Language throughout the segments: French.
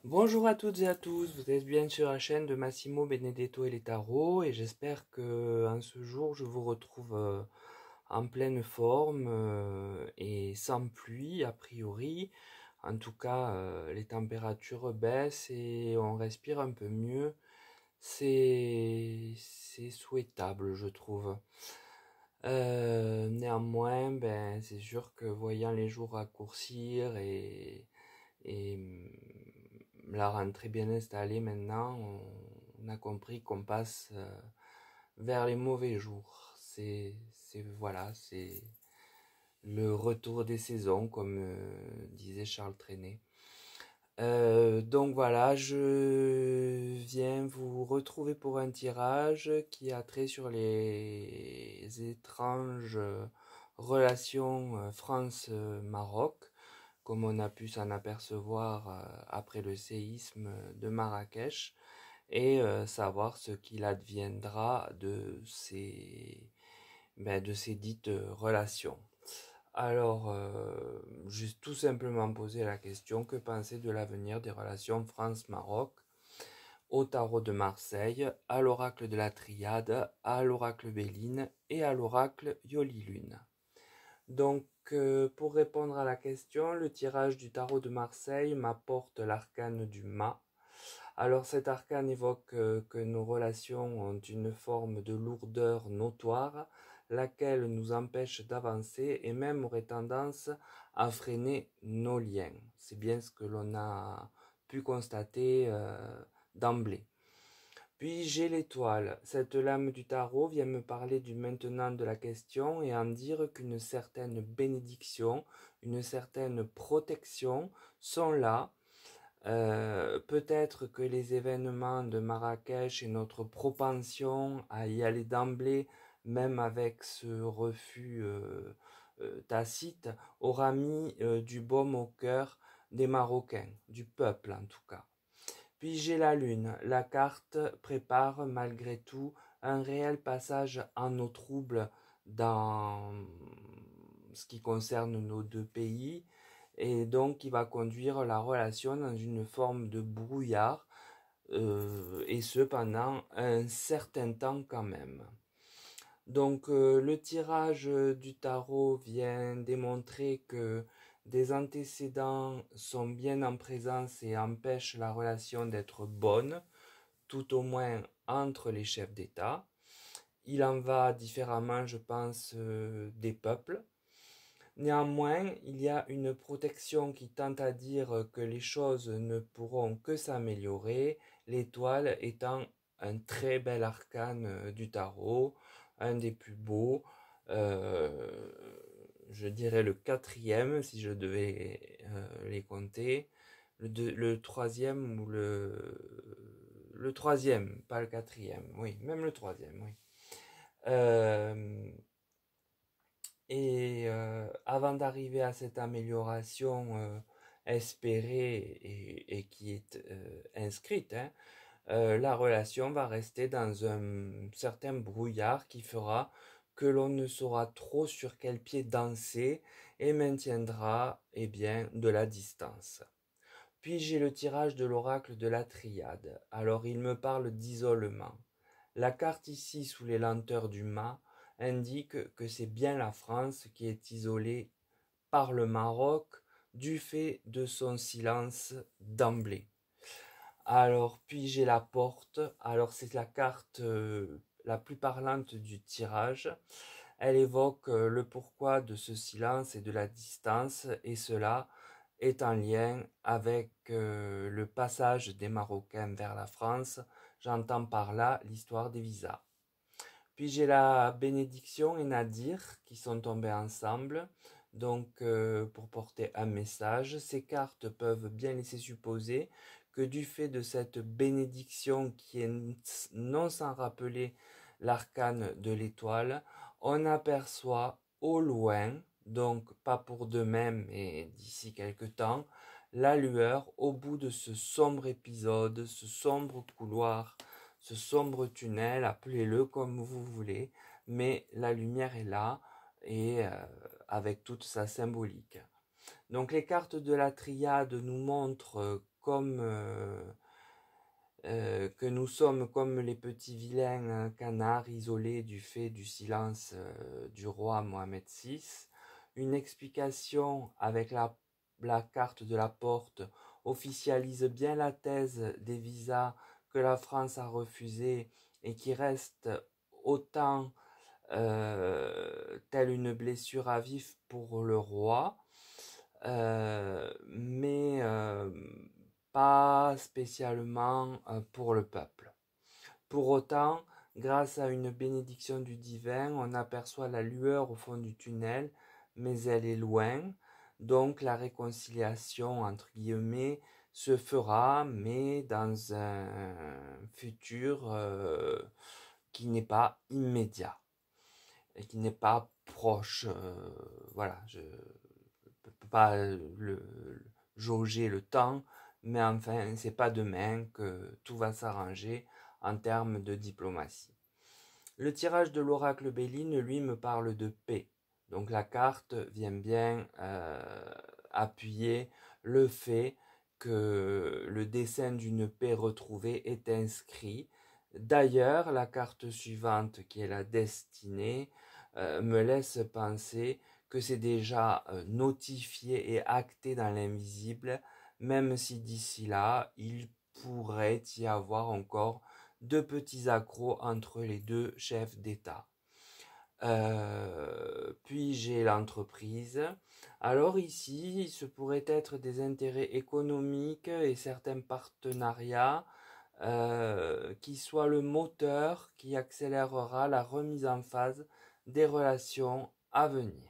Bonjour à toutes et à tous, vous êtes bien sur la chaîne de Massimo Benedetto et les tarots et j'espère que en ce jour je vous retrouve en pleine forme et sans pluie a priori. En tout cas, les températures baissent et on respire un peu mieux. C'est souhaitable, je trouve. Néanmoins, ben, c'est sûr que voyant les jours raccourcir et la rentrée bien installée maintenant, on a compris qu'on passe vers les mauvais jours. Voilà, c'est le retour des saisons, comme disait Charles Trenet. Donc voilà, je viens vous retrouver pour un tirage qui a trait sur les étranges relations France-Maroc, comme on a pu s'en apercevoir après le séisme de Marrakech, et savoir ce qu'il adviendra de ces dites relations. Alors, juste tout simplement poser la question, que penser de l'avenir des relations France-Maroc au tarot de Marseille, à l'oracle de la Triade, à l'oracle Béline et à l'oracle Yoli-Lune. Donc, pour répondre à la question, le tirage du tarot de Marseille m'apporte l'arcane du mât. Alors cet arcane évoque que nos relations ont une forme de lourdeur notoire, laquelle nous empêche d'avancer et même aurait tendance à freiner nos liens. C'est bien ce que l'on a pu constater d'emblée. Puis j'ai l'étoile. Cette lame du tarot vient me parler du maintenant de la question et en dire qu'une certaine bénédiction, une certaine protection sont là. Peut-être que les événements de Marrakech et notre propension à y aller d'emblée, même avec ce refus tacite, aura mis du baume au cœur des Marocains, du peuple en tout cas. Puis j'ai la lune. La carte prépare malgré tout un réel passage en eau trouble dans ce qui concerne nos deux pays et donc qui va conduire la relation dans une forme de brouillard et ce pendant un certain temps quand même. Donc le tirage du tarot vient démontrer que des antécédents sont bien en présence et empêchent la relation d'être bonne, tout au moins entre les chefs d'État. Il en va différemment, je pense, des peuples. Néanmoins, il y a une protection qui tente à dire que les choses ne pourront que s'améliorer, l'étoile étant un très bel arcane du tarot, un des plus beaux, euh, je dirais le quatrième si je devais les compter, le troisième ou le troisième, pas le quatrième, oui, même le troisième, oui. Euh, avant d'arriver à cette amélioration espérée et qui est inscrite, hein, la relation va rester dans un certain brouillard qui fera que l'on ne saura trop sur quel pied danser et maintiendra eh bien, de la distance. Puis j'ai le tirage de l'oracle de la Triade. Alors il me parle d'isolement. La carte ici sous les lenteurs du mât indique que c'est bien la France qui est isolée par le Maroc du fait de son silence d'emblée. Alors puis j'ai la porte. Alors c'est la carte la plus parlante du tirage. Elle évoque le pourquoi de ce silence et de la distance, et cela est en lien avec le passage des Marocains vers la France. J'entends par là l'histoire des visas. Puis j'ai la bénédiction et Nadir qui sont tombés ensemble, donc pour porter un message. Ces cartes peuvent bien laisser supposer que du fait de cette bénédiction qui est non sans rappeler l'arcane de l'étoile, on aperçoit au loin, donc pas pour de même mais d'ici quelque temps, la lueur au bout de ce sombre épisode, ce sombre couloir, ce sombre tunnel, appelez-le comme vous voulez, mais la lumière est là et avec toute sa symbolique. Donc les cartes de la triade nous montrent que nous sommes comme les petits vilains canards isolés du fait du silence du roi Mohamed VI. Une explication avec la carte de la porte officialise bien la thèse des visas que la France a refusés et qui reste autant telle une blessure à vif pour le roi, mais pas spécialement pour le peuple. Pour autant, grâce à une bénédiction du divin, on aperçoit la lueur au fond du tunnel, mais elle est loin. Donc la réconciliation, entre guillemets, se fera, mais dans un futur qui n'est pas immédiat et qui n'est pas proche. Voilà, je ne peux pas jauger le temps, mais enfin, c'est pas demain que tout va s'arranger en termes de diplomatie. Le tirage de l'oracle Béline, lui, me parle de paix. Donc la carte vient bien appuyer le fait que le dessein d'une paix retrouvée est inscrit. D'ailleurs, la carte suivante, qui est la destinée, me laisse penser que c'est déjà notifié et acté dans l'invisible, même si d'ici là, il pourrait y avoir encore de petits accros entre les deux chefs d'État. Puis j'ai l'entreprise. Alors ici, ce pourrait être des intérêts économiques et certains partenariats qui soient le moteur qui accélérera la remise en phase des relations à venir.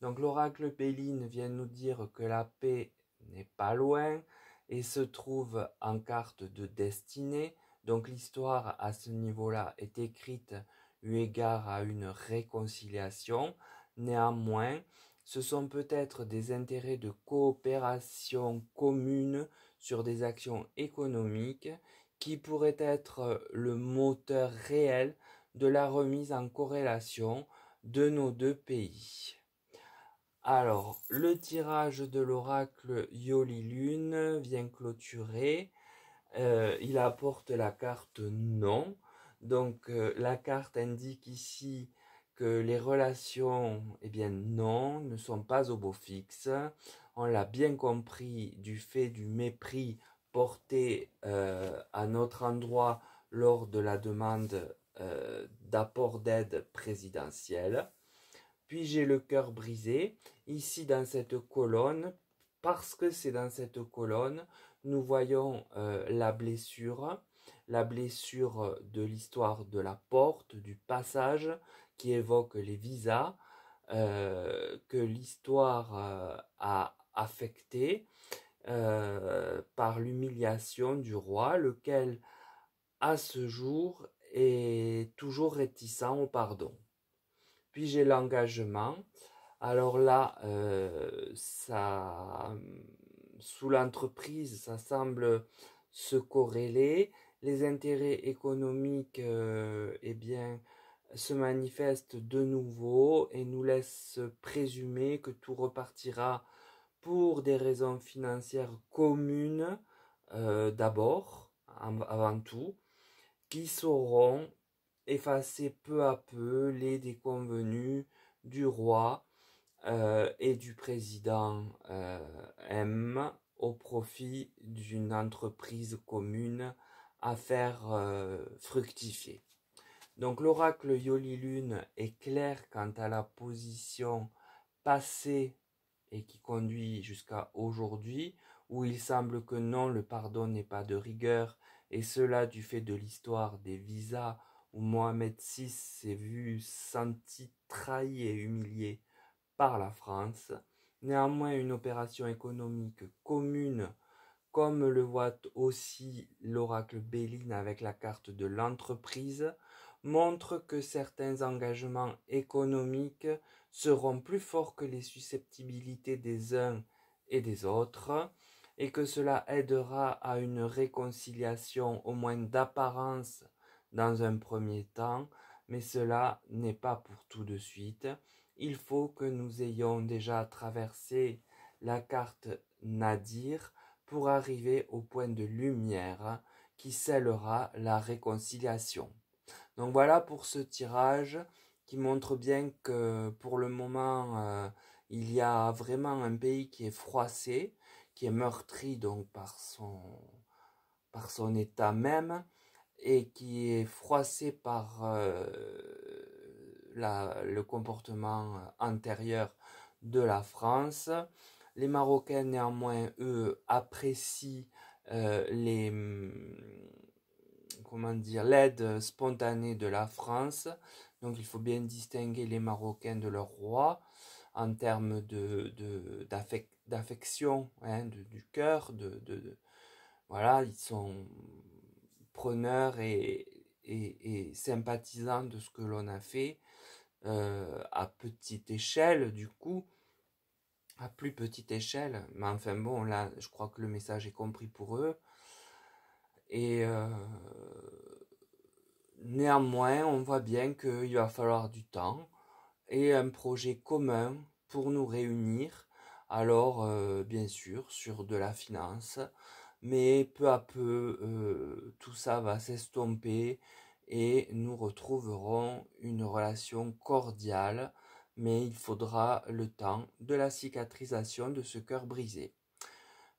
Donc l'oracle Béline vient nous dire que la paix n'est pas loin et se trouve en carte de destinée. Donc l'histoire à ce niveau-là est écrite eu égard à une réconciliation. Néanmoins, ce sont peut-être des intérêts de coopération commune sur des actions économiques qui pourraient être le moteur réel de la remise en corrélation de nos deux pays. Alors, le tirage de l'oracle Yoli Lune vient clôturer. Il apporte la carte non. Donc, la carte indique ici que les relations, eh bien non, ne sont pas au beau fixe. On l'a bien compris du fait du mépris porté à notre endroit lors de la demande d'apport d'aide présidentielle. Puis j'ai le cœur brisé, ici dans cette colonne, parce que c'est dans cette colonne, nous voyons la blessure de l'histoire de la porte, du passage, qui évoque les visas, que l'histoire a affecté par l'humiliation du roi, lequel, à ce jour, est toujours réticent au pardon. Puis j'ai l'engagement. Alors là, sous l'entreprise, ça semble se corréler. Les intérêts économiques, eh bien, se manifestent de nouveau et nous laissent présumer que tout repartira pour des raisons financières communes d'abord, avant tout, qui sauront effacer peu à peu les déconvenus du roi et du président M au profit d'une entreprise commune à faire fructifier. Donc l'oracle Yoli Lune est clair quant à la position passée et qui conduit jusqu'à aujourd'hui, où il semble que non, le pardon n'est pas de rigueur, et cela du fait de l'histoire des visas où Mohamed VI s'est vu senti trahi et humilié par la France. Néanmoins, une opération économique commune, comme le voit aussi l'oracle Béline avec la carte de l'entreprise, montre que certains engagements économiques seront plus forts que les susceptibilités des uns et des autres, et que cela aidera à une réconciliation au moins d'apparence dans un premier temps, mais cela n'est pas pour tout de suite. Il faut que nous ayons déjà traversé la carte Nadir pour arriver au point de lumière qui scellera la réconciliation. Donc voilà pour ce tirage qui montre bien que pour le moment, il y a vraiment un pays qui est froissé, qui est meurtri donc par son état même, et qui est froissé par le comportement antérieur de la France. Les Marocains, néanmoins, eux, apprécient l'aide spontanée de la France. Donc il faut bien distinguer les Marocains de leur roi en termes d'affection, hein, du cœur, voilà, ils sont preneurs et sympathisants de ce que l'on a fait, à petite échelle du coup, à plus petite échelle, mais enfin bon, là je crois que le message est compris pour eux. Et néanmoins, on voit bien qu'il va falloir du temps et un projet commun pour nous réunir. Alors, bien sûr, sur de la finance, mais peu à peu, tout ça va s'estomper et nous retrouverons une relation cordiale, mais il faudra le temps de la cicatrisation de ce cœur brisé.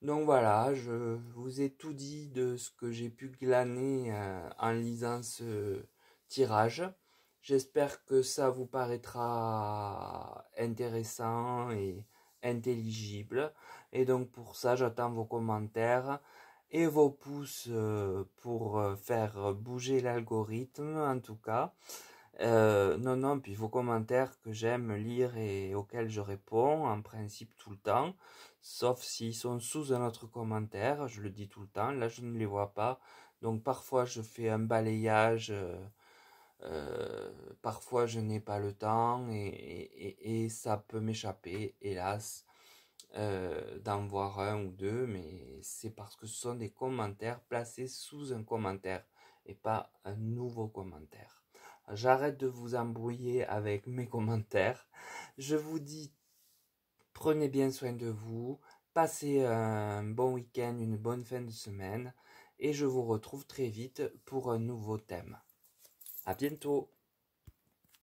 Donc voilà, je vous ai tout dit de ce que j'ai pu glaner en lisant ce tirage. J'espère que ça vous paraîtra intéressant et intelligible. Et donc pour ça, j'attends vos commentaires et vos pouces pour faire bouger l'algorithme en tout cas. Non, puis vos commentaires que j'aime lire et auxquels je réponds en principe tout le temps, sauf s'ils sont sous un autre commentaire, je le dis tout le temps, là je ne les vois pas, donc parfois je fais un balayage, parfois je n'ai pas le temps et ça peut m'échapper, hélas, d'en voir un ou deux, mais c'est parce que ce sont des commentaires placés sous un commentaire et pas un nouveau commentaire. J'arrête de vous embrouiller avec mes commentaires. Je vous dis, prenez bien soin de vous, passez un bon week-end, une bonne fin de semaine, et je vous retrouve très vite pour un nouveau thème. À bientôt!